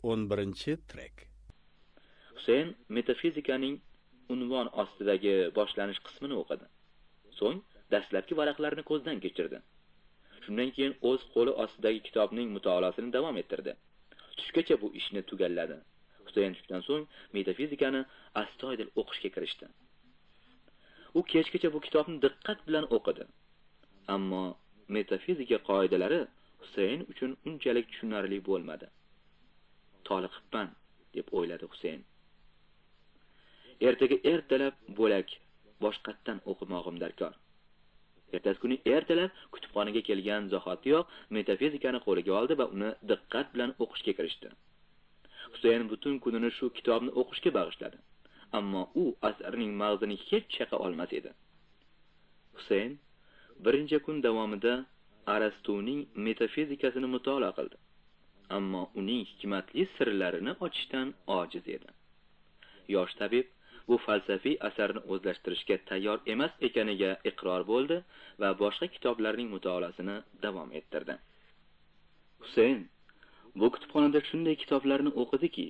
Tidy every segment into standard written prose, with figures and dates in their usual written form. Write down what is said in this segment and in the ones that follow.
11-trek. Husayn metafizikaning unvon ostidagi boshlanish qismini o'qidi. So'ng dastlabki varaqlarni ko'zdan kechirdi. Shundan keyin o'z qo'li ostidagi kitobning mutolaasini davom ettirdi. Tushgacha bu ishni tugalladi. Husayn tushdan so'ng metafizikani astoydil o'qishga kirishdi. U kechgacha bu kitobni diqqat bilan o'qidi. Ammo metafizika qoidalari Husayn uchun unchalik tushunarli bo'lmadi. Toliqibman deb o'yladi Husayn. Ertaga ertalab bo'lak boshqatdan o'qimog'im darkor. Ertasi kuni ertalab kutubxonaga kelgan zahotiyoq metafizikani qo'liga oldi va uni diqqat bilan o'qishga kirishdi. Husayn butun kunini shu kitobni o'qishga bag'ishladi. Ammo u asarning mag'zini hech chaqa olmas edi. Husayn birinchi kun davomida Arastuning metafizikasini mutolaa qildi. Ammo uning hikmatli sirlarini ochishdan ojiz edi. Yosh tabib bu falsafiy asarni o'zlashtirishga tayyor emas ekaniga iqror bo'ldi va boshqa kitoblarning mutolaasini davom ettirdi. Husayn bu kutubxonada shunday kitoblarni o'qidiki,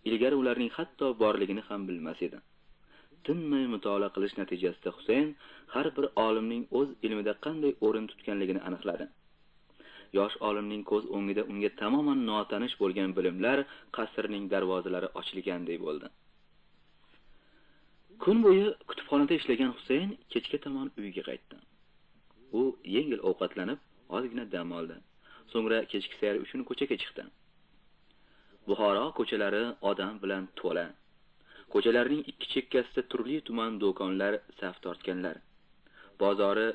ilgari ularning hatto borligini ham bilmas edi. Tinmay mutolaa qilish natijasida Husayn har bir olimning o'z ilmida qanday o'rin tutganligini aniqladi. Yosh olimning ko'z o'ngida unga tamoman notanish bo'lgan bilimlar qasrining darvozalari ochilganday bo'ldi. Kun bo'yi kutubxonada ishlagan Husayn kechga tomon uyiga qaytdi. U yengil ovqatlanib, ozgina dam oldi. So'ngra kechki sayr uchun ko'chaga chiqdi. Buxoro ko'chalari odam bilan to'la. Ko'chalarning ikki chekkasida turli tuman do'konlar saf tortganlar. Bozori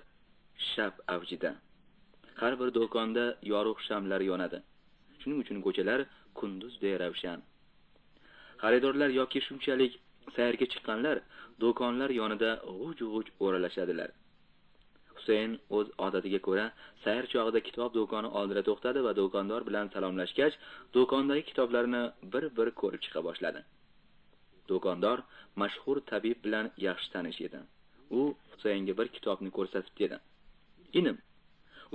shab avjida. Har bir do'konda yorug' shamlar yonadi. Shuning uchun ko'chalar kunduzday ravshan. Xaridorlar yoki shunchalik sayrga chiqqanlar do'konlar yonida g'uj-g'uj o'ralashadilar. Husayn o'z odatiga ko'ra sayr chog'ida kitob do'koni oldida to'xtadi va do'kondor bilan salomlashgach, do'kondagi kitoblarni bir-bir ko'rib chiqa boshladi. Do'kondor mashhur tabib bilan yaxshi tanish edi. U Husaynga bir kitobni ko'rsatib dedi: "Inim,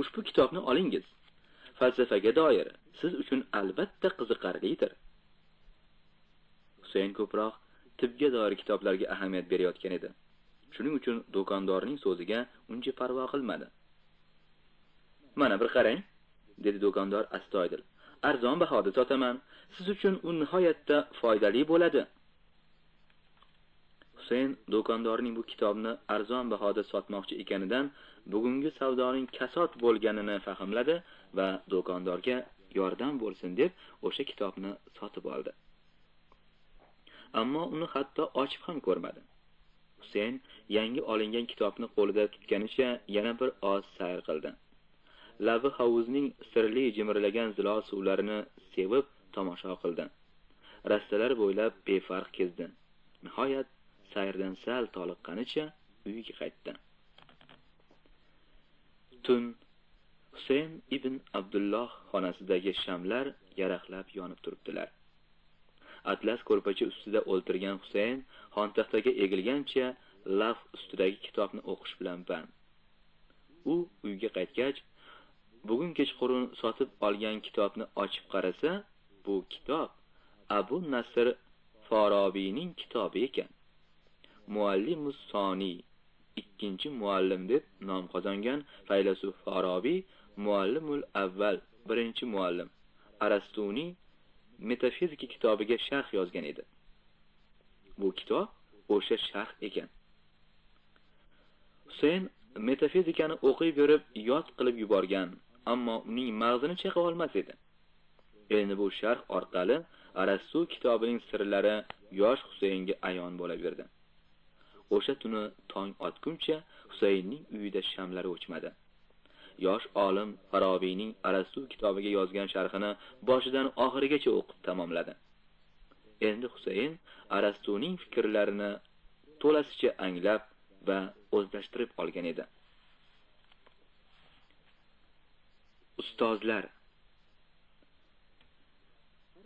ushbu kitobni olingiz. Falsafaga doir siz uchun albatta qiziqarlidir." Husayn ko'proq tibga doir kitoblarga ahamiyat berayotgan edi. Shuning uchun do'kondorning so'ziga uncha parvo qilmadi. "Mana bir qarang", dedi do'kondor astoydil. "Arzon bahoda sotaman. Siz uchun u nihoyatda foydali bo'ladi." Husayn do'kondorning bu kitobni arzon bahoda sotmoqchi ekanidan bugungi savdoning kasod bo'lganini fahmladi va do'kondorga yordam bo'lsin deb o'sha kitobni sotib oldi. Ammo uni hatto ochib ham ko'rmadi. Husayn yangi olingan kitobni qo'lida tutganicha yana bir oz sayr qildi. Labi havuzning sirli jimirlagan zilo suvlarini sevib tomosha qildi. Rastalar bo'ylab befarq kezdi. Nihoyat sayrdan sal toliqqanicha uyiga qaytdi. Tun Husayn ibn Abdulloh xonasidagi shamlar yaraqlab yonib turibdilar. Atlas ko'rpacha ustida o'ltirgan Husayn xontaxtaga egilgancha laf ustidagi kitobni o'qish bilan band. U uyga qaytgach, bugun kechqurun sotib olgan kitobni ochib qarasa, bu kitob Abu Nasr Farobiyning kitobi ekan. Muallimus Soni, ikkinchi muallim deb nom qozongan faylasuf Farobiy, Muallimul Avval, birinchi muallim, Arastuning metafizika kitobiga sharh yozgan edi. Bu kitob o'sha sharh ekan. Husayn metafizikani o'qib yurib yod qilib yuborgan, ammo uning mag'zini chaqa olmas edi. Endi bu sharh orqali Arastu kitobining sirlari yosh Husaynga ayon bo'laverdi. O'sha tuni tong otguncha Husaynning uyida shamlar o'chmadi. Yosh olim Farobiyning Arastu kitobiga yozgan sharhini boshidan oxirigacha o'qib tamomladi. Endi Husayn Arastuning fikrlarini to'lasicha anglab va o'zlashtirib olgan edi. Ustozlar.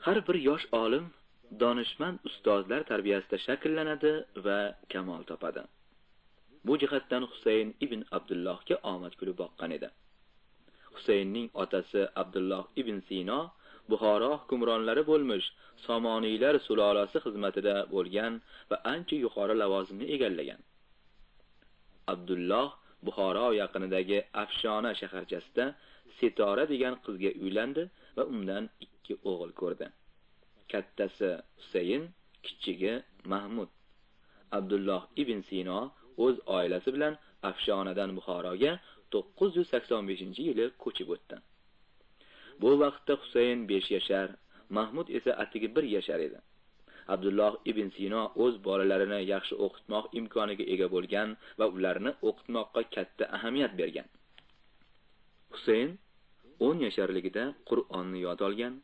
Har bir yosh olim donishmand ustozlar tarbiyasida shakllanadi va kamol topadi. Bu jihatdan Husayn ibn Abdullohga omad kulib boqqan edi. Husaynning otasi Abdulloh ibn Sino Buxoro hukmronlari bo'lmish Somoniylar sulolasi xizmatida bo'lgan va ancha yuqori lavozimni egallagan. Abdulloh Buxoro yaqinidagi Afshona shaharchasida Sitora degan qizga uylandi va undan 2 o'g'il ko'rdi. Kattasi Husayn, kichigi Mahmud. Abdulloh ibn Sino o'z oilasi bilan Afshonadan Buxoroga 985-yili ko'chib o'tdi. Bu vaqtda Husayn 5 yashar, Mahmud esa atigi 1 yashar edi. Abdulloh ibn Sino o'z bolalarini yaxshi o'qitmoq imkoniga ega bo'lgan va ularni o'qitmoqqa katta ahamiyat bergan. Husayn 10 yasharligida Qur'onni yod olgan,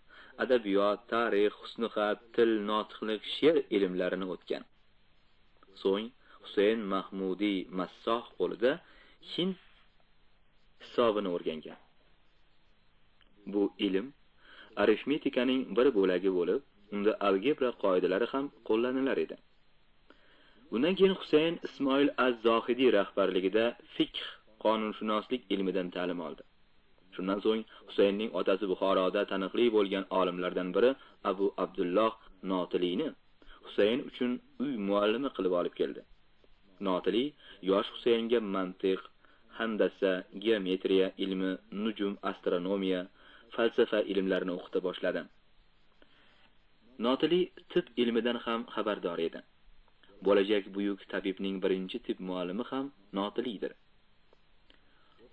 adabiyot, tarix, husn-xat, til, notiqlik, she'r ilmlarini o'tgan. So'ng Husayn Mahmudi Massoh qo'lida Hind hisobini o'rgangan. Bu ilm arifmetikaning bir bo'lagi bo'lib, unda algebra qoidalari ham qo'llanilar edi. Bundan keyin Husayn Ismoil az-Zohidiy rahbarligida fiqh, qonunshunoslik ilmidan ta'lim oldi. Shundan so'ng Husaynning otasi Buxoroda taniqli bo'lgan olimlardan biri Abu Abdulloh Notiliyni Husayn uchun uy muallimi qilib olib keldi. Notiliy yosh Husaynga mantiq, handasa, geometriya ilmi, nujum, astronomiya, falsafa ilmlarini o'qita boshladi. Notiliy tib ilmidan ham xabardor edi. Bo'lajak buyuk tabibning birinchi tib muallimi ham Notiliydir.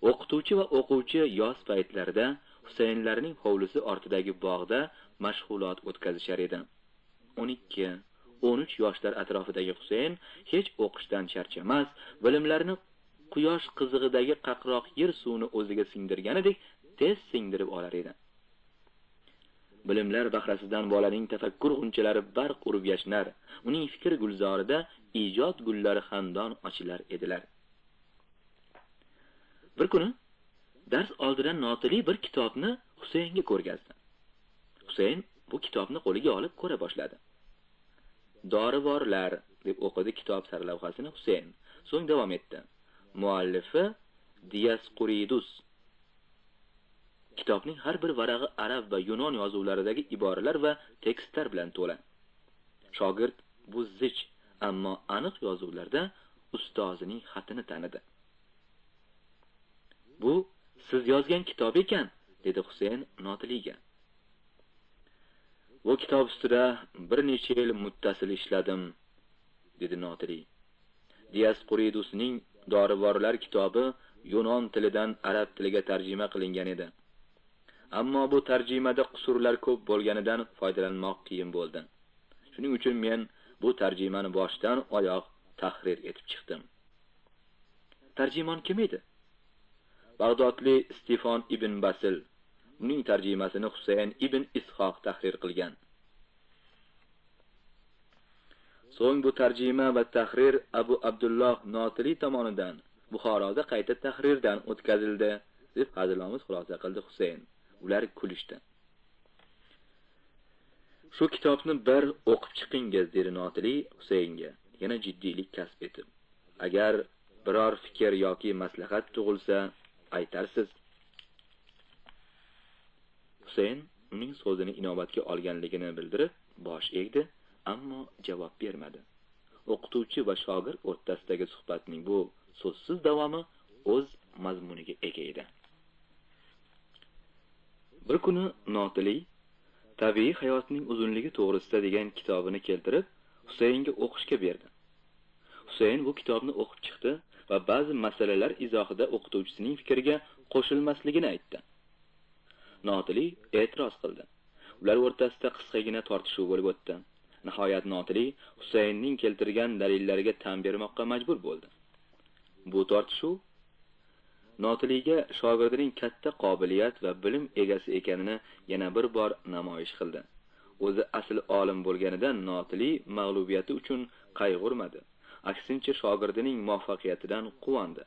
O'qituvchi va o'quvchi yoz paytlarida Husaynlarning hovlisi ortidagi bog'da mashg'ulot o'tkazishar edi. 12-13 yoshlar atrofidagi Husayn hech o'qishdan charchamas, bilimlarini quyosh qizig'idagi qaqroq yer suvini o'ziga singdirganidek tez singdirib olar edi. Bilimlar bahrasidan bolaning tafakkur g'unchalari barq urib yashnar, uning fikr gulzorida ijod gullari xandon ochilar edilar. Bir kuni dars oldidan Notiliy bir kitobni Husaynga ko'rgazdi. Husayn bu kitobni qo'liga olib ko'ra boshladi. Dorivorlar deb o'qidi kitob sarlavhasini Husayn. So'ng davom etdi. Muallifi Diosqoridus. Kitobning har bir varag'i arab va yunon yozuvlaridagi iboralar va tekstlar bilan to'la. Shogird bu zich, ammo aniq yozuvlarda ustozining xatini tanidi. Bu siz yozgan kitob ekan, dedi Husayn Notiliyga. Bu kitob ustida bir necha yil muttasil ishladim, dedi Notiliy. Diosqoridusning Dorivorlar kitobi yunon tilidan arab tiliga tarjima qilingan edi. Ammo bu tarjimada qusurlar ko'p bo'lganidan foydalanmoq qiyin bo'ldi. Shuning uchun men bu tarjimani boshdan oyoq tahrir etib chiqdim. Tarjimon kim edi? Bag'dodli Stefan ibn Basil. Uning tarjimasini Husayn ibn Ishoq tahrir qilgan. So'ng bu tarjima va tahrir Abu Abdulloh Notiliy tomonidan Buxoroda qayta tahrirdan o'tkazildi, deb hazilomuz xulosa qildi Husayn. Ular kulishdi. Shu kitobni bir o'qib chiqingiz, dedi Notiliy Husaynga, yana jiddiylik kasb etib. Agar biror fikr yoki maslahat tug'ilsa, aytarsiz. Husayn uning so'zini inobatga olganligini bildirib, bosh egdi, ammo javob bermadi. O'qituvchi va shogird o'rtasidagi suhbatning bu so'zsiz davomi o'z mazmuniga ega edi. Bir kuni Notiliy Tabiiy hayotning uzunligi to'g'risida degan kitobini keltirib, Husaynga o'qishga berdi. Husayn bu kitobni o'qib chiqdi va ba'zi masalalar izohida o'qituvchisining fikriga qo'shilmasligini aytdi. Notiliy e'tiroz qildi. Ular o'rtasida qisqagina tortishuv bo'lib o'tdi. Nihoyat Notiliy Husaynning keltirgan dalillariga tan bermoqqa majbur bo'ldi. Bu tortishuv Notiliyga shogirdining katta qobiliyat va bilim egasi ekanini yana bir bor namoyish qildi. O'zi asl olim bo'lganidan Notiliy mag'lubiyati uchun qayg'urmadi. Aksincha shogirdining muvaffaqiyatidan quvondi.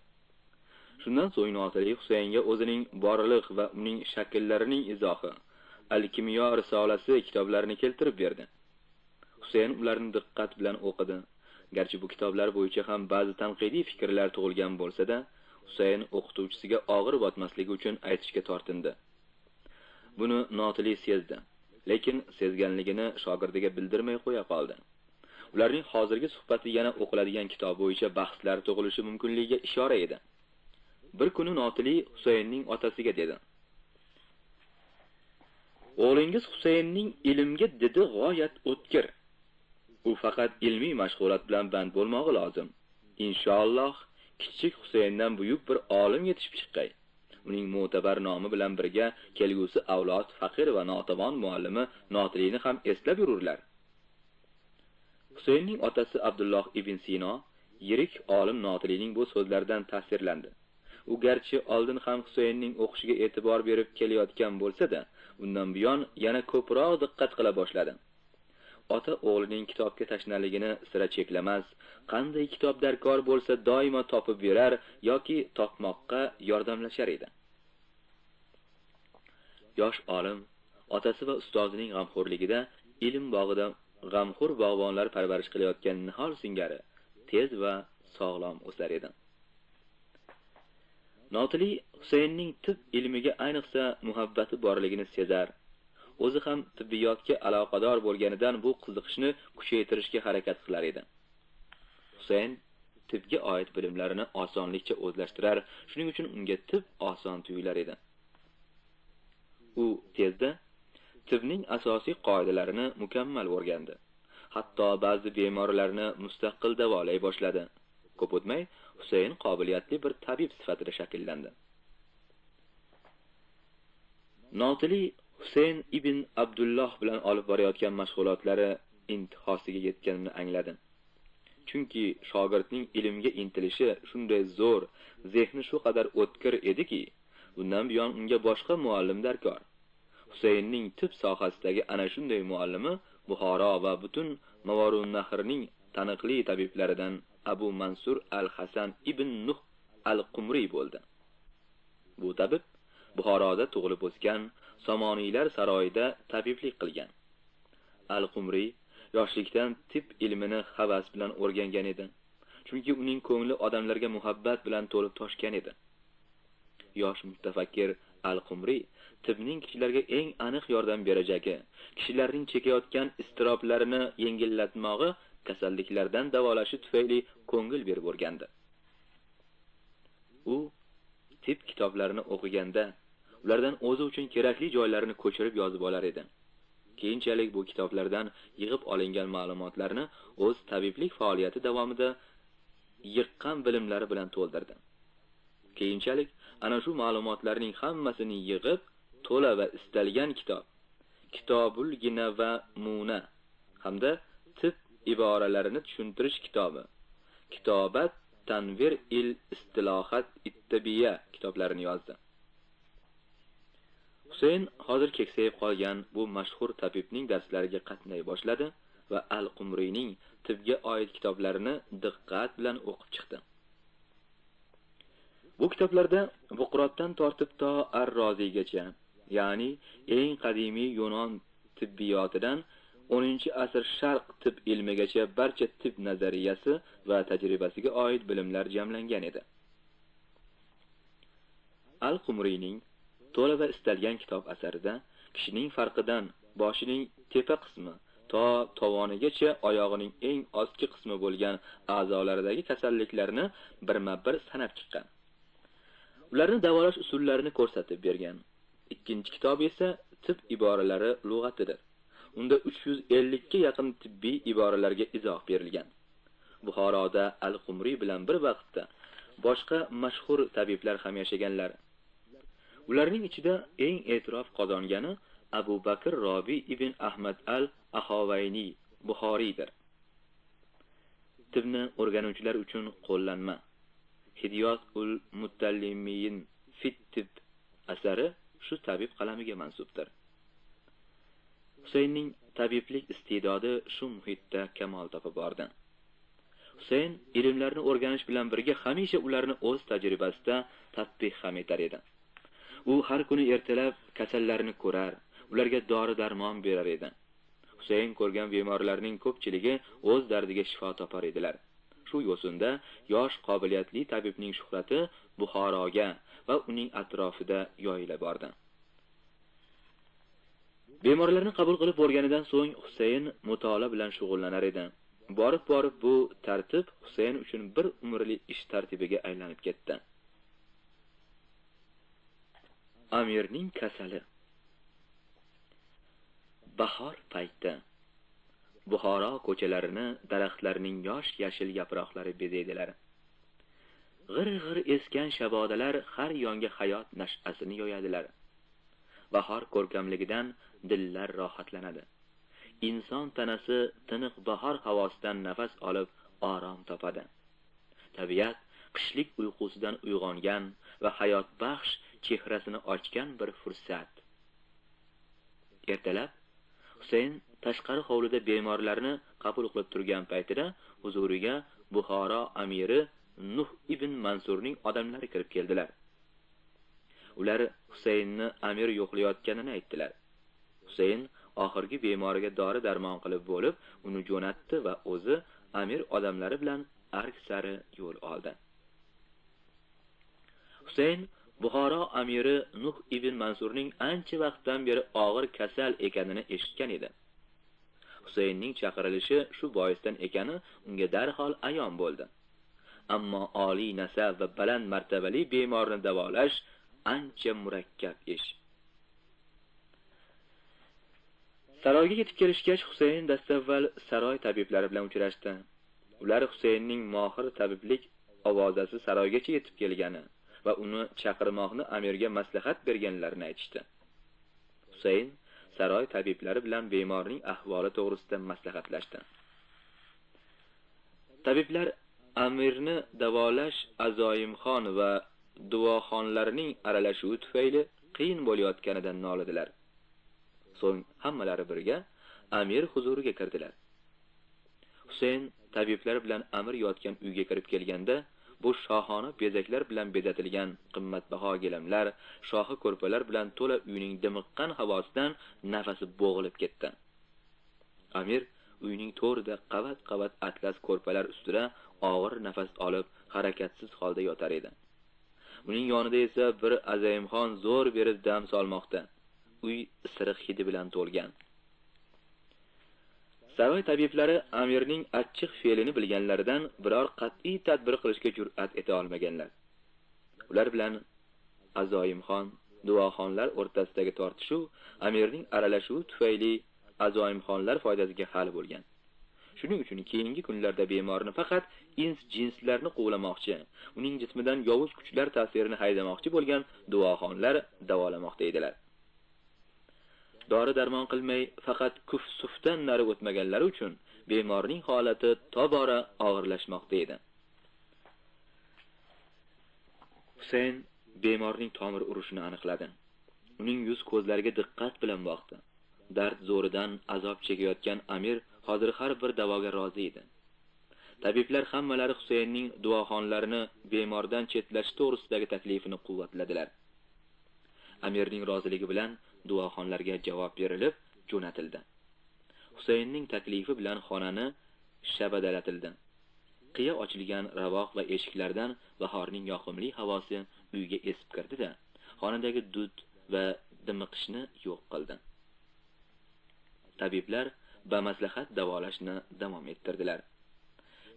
Shundan so'ng Notiliy Husaynga o'zining borliq va uning shakllarining izohi Al-Kimyo risolasi kitoblarini keltirib berdi. Husayn ularni diqqat bilan o'qidi. Garchi bu kitoblar bo'yicha ham ba'zi tanqidiy fikrlar tug'ilgan bo'lsa-da, Husayn o'qituvchisiga og'ir botmasligi uchun aytishga tortindi. Buni Notiliy sezdi. lekin sezganligini shogirdiga bildirmay qo'ya qoldi. Ularning hozirgi suhbati yana o'qiladigan kitob bo'yicha bahslar tug'ilishi mumkinligiga ishora edi. Bir kuni Notili Husaynning otasiga dedi: "O'g'lingiz Husaynning ilmga didi g'oyat o'tkir. U faqat ilmiy mashg'ulot bilan band bo'lmog'i lozim. Inshaalloh kichik Husayndan buyuk bir olim yetishib chiqqay. Uning mo'tabar nomi bilan birga kelgusi avlod faqir va notavon muallimi Notilini ham eslab yururlar." Husaynning otasi Abdulloh ibn Sino yirik olim Notilining bu so'zlaridan ta'sirlandi. U garchi oldin ham Husaynning o'qishiga e'tibor berib kelayotgan bo'lsa-da, undan buyon yana ko'proq diqqat qila boshladi. Ota o'g'lining kitobga tashnaligini sira cheklamas, qanday kitob darkor bo'lsa doimo topib berar yoki topmoqqa yordamlashar edi. Yosh olim otasi va ustozining g'amxo'rligida ilm bog'ida g'amxo'r bog'bonlar parvarish qilayotgan nihol singari tez va sog'lom o'sar edi. Notili Husaynning tib ilmiga ayniqsa muhabbati borligini sezar. O'zi ham tibbiyotga aloqador bo'lganidan bu qiziqishni kuchaytirishga harakat qilar edi. Husayn tibga oid bilimlarini osonlikcha o'zlashtirar, shuning uchun unga tib oson tuyular edi. U tezda tibning asosiy qoidalarini mukammal o'rgandi. Hatto ba'zi bemorlarni mustaqil davolay boshladi. Ko'p o'tmay Husayn qobiliyatli bir tabib sifatida shakllandi. Notili Husayn ibn Abdulloh bilan olib borayotgan mashg'ulotlari intihosiga yetganini angladi. Chunki shogirdning ilmga intilishi shunday zo'r, zehni shu qadar o'tkir ediki, bundan buyon unga boshqa muallim darkor. Husaynning tib sohasidagi ana shunday muallimi Buxoro va butun Mavorun Nahrning taniqli tabiblaridan Abu Mansur al-Hasan ibn Nuh al-Qumri bo'ldi. Bu tabib Buxoroda tug'ilib o'sgan, Somoniylar saroyida tabiblik qilgan. Al-Qumri yoshlikdan tib ilmini havas bilan o'rgangan edi. Chunki uning ko'ngli odamlarga muhabbat bilan to'lib toshgan edi. Yosh mutafakkir Al-Qumri tibning kishilarga eng aniq yordam berajagi, kishilarning chekayotgan iztiroblarini yengillatmog'i, kasalliklardan davolashi tufayli ko'ngil berib o'rgandi. U tib kitoblarini o'qiganda ulardan o'zi uchun kerakli joylarini ko'chirib yozib olar edi. Keyinchalik bu kitoblardan yig'ib olingan ma'lumotlarni o'z tabiblik faoliyati davomida yiqqan bilimlari bilan to'ldirdi. Keyinchalik ana shu ma'lumotlarning hammasini yig'ib, to'la va istalgan kitob, Kitobul Gina va Muna hamda tib iboralarini tushuntirish kitobi, Kitobat Tanvir il Istilohat Ittibiya kitoblarini yozdi. Husayn hozir keksayib qolgan bu mashhur tabibning darslariga qatnay boshladi va Al-Qumriyning tibga oid kitoblarini diqqat bilan o'qib chiqdi. Bu kitoblarda Buqrotdan tortib to Ar-Roziygacha, ya'ni eng qadimiy Yunon tibbiyotidan 10-asr Sharq tib ilmigacha barcha tib nazariyasi va tajribasiga oid bilimlar jamlangan edi. Al-Qumriyning to'la va istalgan kitob asarida kishining farqidan boshining tepa qismi to tovonigacha oyog'ining eng ostki qismi bo'lgan a'zolaridagi kasalliklarni birma-bir sanab chiqqan. Ularni davolash usullarini ko'rsatib bergan. Ikkinchi kitob esa tib iboralari lug'atidir. Unda 350 ga yaqin tibbiy iboralarga izoh berilgan. Buxoroda Al-Qumri bilan bir vaqtda boshqa mashhur tabiblar ham yashaganlar. Ularning ichida eng e'tirof qozongani Abu Bakr Robi ibn Ahmad al-Axovayni Buxoriydir. Tibni o'rganuvchilar uchun qo'llanma Hidyot ul Mutallimin fit tib asari shu tabib qalamiga mansubdir. Husaynning tabiblik iste'dodi shu muhitda kamol topib bordi. Husayn ilmlarni o'rganish bilan birga hamisha ularni o'z tajribasida tatbiq ham etar edi. U har kuni ertalab kasallarni ko'rar, ularga dori-darmon berar edi. Husayn ko'rgan bemorlarning ko'pchiligi o'z dardiga shifo topar edilar. Shu yo'sinda yosh qobiliyatli tabibning shuhrati Buxoroga va uning atrofida yoyila bordi. Bemorlarni qabul qilib bo'lganidan so'ng Husayn mutolaa bilan shug'ullanar edi. Borib bu tartib Husayn uchun bir umrlik ish tartibiga aylanib ketdi. Amirning kasali. Bahor payti. Buxoro ko'chalarini daraxtlarning yosh yashil yaproqlari bezaydilar. G'ir-g'ir esgan shabodalar har yonga hayot nash'asini yoyadilar. Bahor ko'rkamligidan dillar rohatlanadi. Inson tanasi tiniq bahor havosidan nafas olib orom topadi. Tabiat qishlik uyqusidan uyg'ongan va hayot baxsh chehrasini ochgan bir fursat. Ertalab Husayn tashqari hovlida bemorlarni qabul qilib turgan paytida huzuriga Buxoro amiri Nuh ibn Mansurning odamlari kirib keldilar. Ular Husaynni amir yo'qlayotganini aytdilar. Husayn oxirgi bemoriga dori-darmon qilib bo'lib, uni jo'natdi va o'zi amir odamlari bilan ark sari yo'l oldi. Husayn Buxoro amiri Nuh ibn Mansurning ancha vaqtdan beri og'ir kasal ekanini eshitgan edi. Husaynning chaqirilishi shu boisdan ekani unga darhol ayon bo'ldi. Ammo oliy nasab va baland martabali bemorni davolash ancha murakkab ish. Saroyga yetib kelishgach, Husayn dastavval saroy tabiblari bilan uchrashdi. Ular Husaynning mohir tabiblik ovozasi saroygacha yetib kelgani va uni chaqirmoqni amirga maslahat berganlarini aytishdi. Husayn saroy tabiblari bilan bemorning ahvoli to'g'risida maslahatlashdi. Tabiblar amirni davolash Azoyimxon va duoxonlarning aralashuvi tufayli qiyin bo'layotganidan nolidilar. So'ng hammalari birga amir huzuriga kirdilar. Husayn tabiblar bilan amir yotgan uyga kirib kelganda, bu shohona bezaklar bilan bezatilgan qimmatbaho gilamlar, shohi ko'rpalar bilan to'la uyning dimiqqan havosidan nafasi bo'g'ilib ketdi. Amir uyning to'rida qavat-qavat atlas ko'rpalar ustida og'ir nafas olib, harakatsiz holda yotar edi. Uning yonida esa bir Azayimxon zo'r berib dam solmoqda. Uy isiriq hidi bilan to'lgan. Saroy tabiblari amirning achchiq fe'lini bilganlaridan biror qat'iy tadbir qilishga jur'at eta olmaganlar. Ular bilan Azoyimxon, duoxonlar o'rtasidagi tortishuv amirning aralashuvi tufayli Azoyimxonlar foydasiga hal bo'lgan. Shuning uchun keyingi kunlarda bemorni faqat ins-jinslarni quvlamoqchi, uning jismidan yovuz kuchlar ta'sirini haydamoqchi bo'lgan duoxonlar davolamoqda edilar. Dori-darmon qilmay faqat kuf-sufdan nari o'tmaganlari uchun bemorning holati tobora og'irlashmoqda edi. Husayn bemorning tomir urishini aniqladi. Uning yuz ko'zlariga diqqat bilan boqdi. Dard zo'ridan azob chekayotgan amir hozir har bir davoga rozi edi. Tabiblar hammalari Husaynning duoxonlarini bemordan chetlash to'g'risidagi taklifini quvvatladilar. Amirning roziligi bilan duoxonlarga javob berilib, jo'natildi. Husaynning taklifi bilan xonani shabadalatildi. Qiya ochilgan ravoq va eshiklardan bahorning yoqimli havosi uyga esib kirdi-da, xonadagi dud va dimiqishni yo'q qildi. Tabiblar bamaslahat davolashni davom ettirdilar.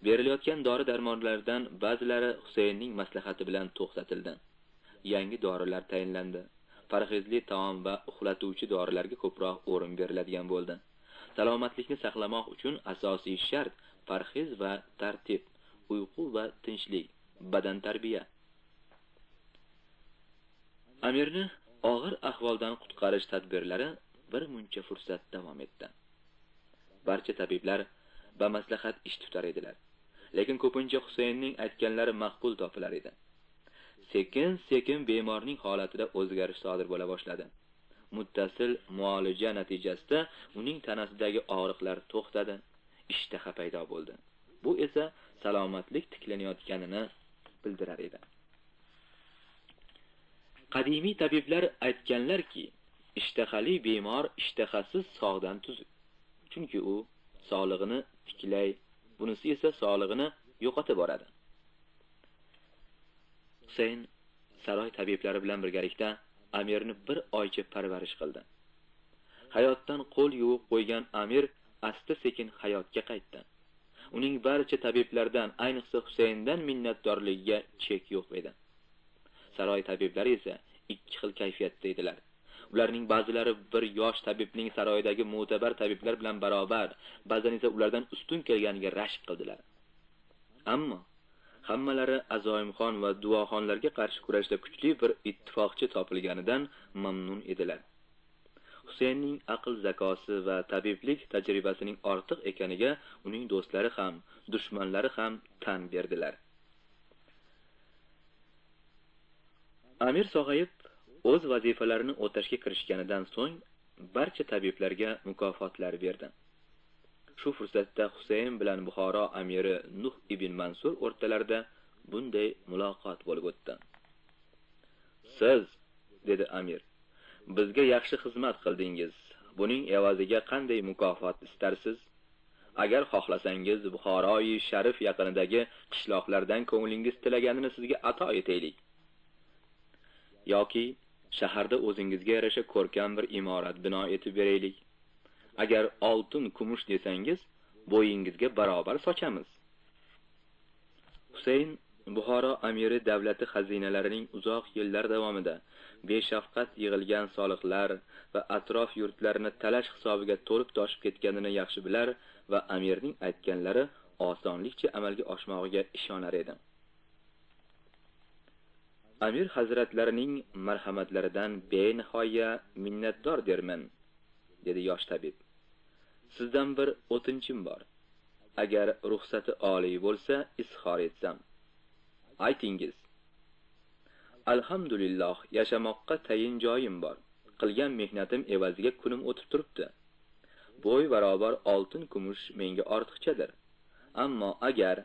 Berilayotgan dori-darmonlardan ba'zilari Husaynning maslahati bilan to'xtatildi. Yangi dorilar tayinlandi. Parhezli taom va uxlatuvchi dorilarga ko'proq o'rin beriladigan bo'ldi. Salomatlikni saqlamoq uchun asosiy shart parhez va tartib, uyqu va tinchlik, badan tarbiya. Amirni og'ir ahvoldan qutqarish tadbirlari bir muncha fursat davom etdi. Barcha tabiblar bamaslahat ish tutar edilar. Lekin ko'pincha Husaynning aytganlari maqbul topilar edi. Sekin-sekin bemorning holatida o'zgarish sodir bo'la boshladi. Muttasil muolaja natijasida uning tanasidagi og'riqlar to'xtadi, ishtaha paydo bo'ldi. Bu esa salomatlik tiklanayotganini bildirar edi. Qadimiy tabiblar aytganlarki, ishtahali bemor ishtahasiz sog'dan tuzuk. Chunki u sog'lig'ini tiklay, bunisi esa sog'lig'ini yo'qotib boradi. Husayn saroy tabiblari bilan birgalikda amirni bir oycha parvarish qildi. Hayotdan qo'l yuvib qo'ygan Amir asta-sekin hayotga qaytdi. Uning barcha tabiblardan, ayniqsa Husayndan minnatdorligiga chek yo'q edi. Saroy tabiblari esa ikki xil kayfiyatda edilar. Ularning ba'zilari bir yosh tabibning saroydagi mo'tabar tabiblar bilan barobar, ba'zan esa ulardan ustun kelganiga rashk qildilar. Ammo hammalari Azoimxon va Duoxonlarga qarshi kurashda kuchli bir ittifoqchi topilganidan mamnun edilar. Husaynning aql zakosi va tabiblik tajribasining ortiq ekaniga uning do'stlari ham, dushmanlari ham tan berdilar. Amir sog'ayib o'z vazifalarini o'tashga kirishganidan so'ng barcha tabiblarga mukofotlar berdi. Shu fursatda Husayn bilan Buxoro amiri Nuh ibn Mansur o'rtalarida bunday muloqot bo'lib o'tdi. "Siz", dedi Amir, "bizga yaxshi xizmat qildingiz. Buning evaziga qanday mukofot istarsiz? Agar xohlasangiz Buxoroyi Sharif yaqinidagi qishloqlardan ko'nglingiz tilaganini sizga ato etaylik. Yoki shaharda o'zingizga yarasha ko'rkam bir imorat bino etib beraylik. Agar oltin, kumush desangiz, bo'yingizga barobar sochamiz." Husayn Buxoro amiri davlati xazinalarining uzoq yillar davomida beshafqat yig'ilgan soliqlar va atrof yurtlarini talash hisobiga to'lib toshib ketganini yaxshi bilar va amirning aytganlari osonlikcha amalga oshmog'iga ishonar edi. Amir hazratlarining marhamatlaridan benihoya minnatdor derman, dedi yosh tabib. Sizdan bir o'tinchim bor. Agar ruxsati oliy bo'lsa, izhor etsam. Aytingiz. Alhamdulillah, yashamoqqa tayin joyim bor. Qilgan mehnatim evaziga kunim o'tib turibdi. Bo'y barobar oltin, kumush menga ortiqchadir. Ammo agar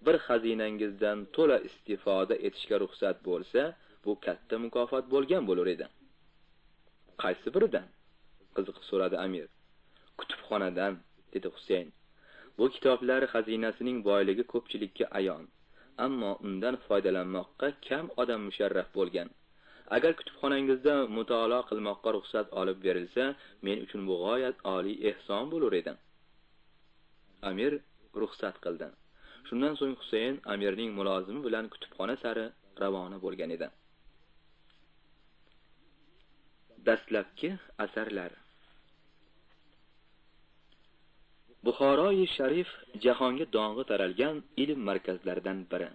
bir xazinangizdan to'la istifoda etishga ruxsat bo'lsa, bu katta mukofot bo'lgan bo'lar edi. Qaysi biridan? Qiziqib so'radi Amir. Kutubxonadan, dedi Husayn. Bu kitoblar xazinasining boyligi ko'pchilikka ayon, ammo undan foydalanmoqqa kam odam musharraf bo'lgan. Agar kutubxonangizda mutolaa qilmoqqa ruxsat olib berilsa, men uchun bu g'oyat oliy ehson bo'lar edi. Amir ruxsat qildi. Shundan so'ng Husayn amirning mulozimi bilan kutubxona sari ravona bo'lgan edi. Dastlabki asarlar. Buxoroyi Sharif jahonga dong'i taralgan ilm markazlaridan biri.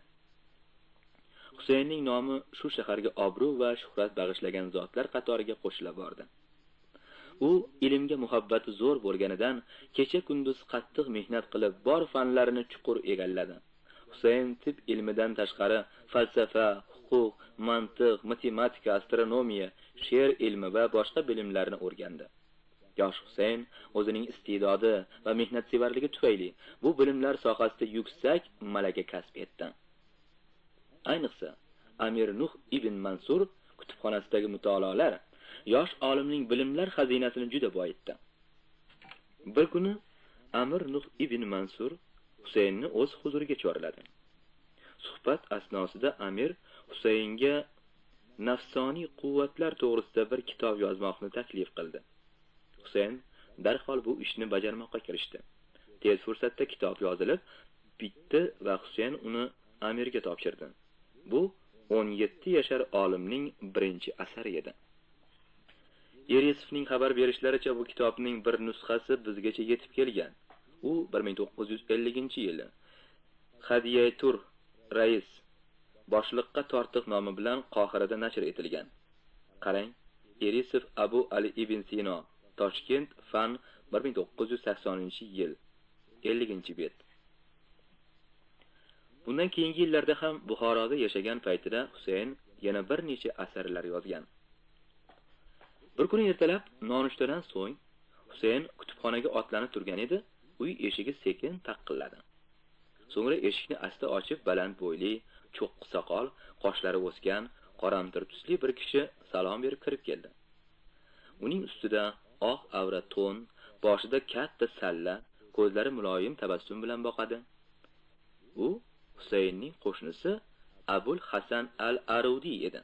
Husaynning nomi shu shaharga obro' va shuhrat bag'ishlagan zotlar qatoriga qo'shila bordi. U ilmga muhabbati zo'r bo'lganidan kecha-kunduz qattiq mehnat qilib bor fanlarini chuqur egalladi. Husayn tib ilmidan tashqari falsafa, huquq, mantiq, matematika, astronomiya, she'r ilmi va boshqa bilimlarni o'rgandi. Yosh Husayn o'zining iste'dodi va mehnatsevarligi tufayli bu bilimlar sohasida yuksak malaka kasb etdi. Ayniqsa Amir Nuh ibn Mansur kutubxonasidagi mutolaalar yosh olimning bilimlar xazinasini juda boyitdi. Bir kuni Amir Nuh ibn Mansur Husaynni o'z huzuriga chorladi. Suhbat asnosida Amir Husaynga nafsoniy quvvatlar to'g'risida bir kitob yozmoqni taklif qildi. Husayn darhol bu ishni bajarmoqqa kirishdi. Tez fursatda kitob yozilib bitdi va Husayn uni Amirga topshirdi. Bu 17 yashar olimning birinchi asari edi. Erisovning xabar berishlaricha bu kitobning bir nusxasi bizgacha yetib kelgan. U 1950-yili Xadiyatur rais boshliqqa tortiq nomi bilan Qohirada nashr etilgan. Qarang, Erisov Abu Ali ibn Sino, Toshkent, fan 1980-yil, 50-bet. Bundan keyingi yillarda ham Buxoroda yashagan paytida Husayn yana bir necha asarlar yozgan. Bir kuni ertalab nonushtadan so'ng Husayn kutubxonaga otlanib turgan edi, uy eshigi sekin taqilladi. So'ngra eshikni asta ochib, baland bo'yli, cho'qqi soqol, qoshlari o'sgan, qoramtir tusli bir kishi salom berib kirib keldi. Uning ustida oq avra to'n, boshida katta salla, ko'zlari muloyim tabassum bilan boqadi. U Husaynning qo'shnisi Abul Hasan al-Arudi edi.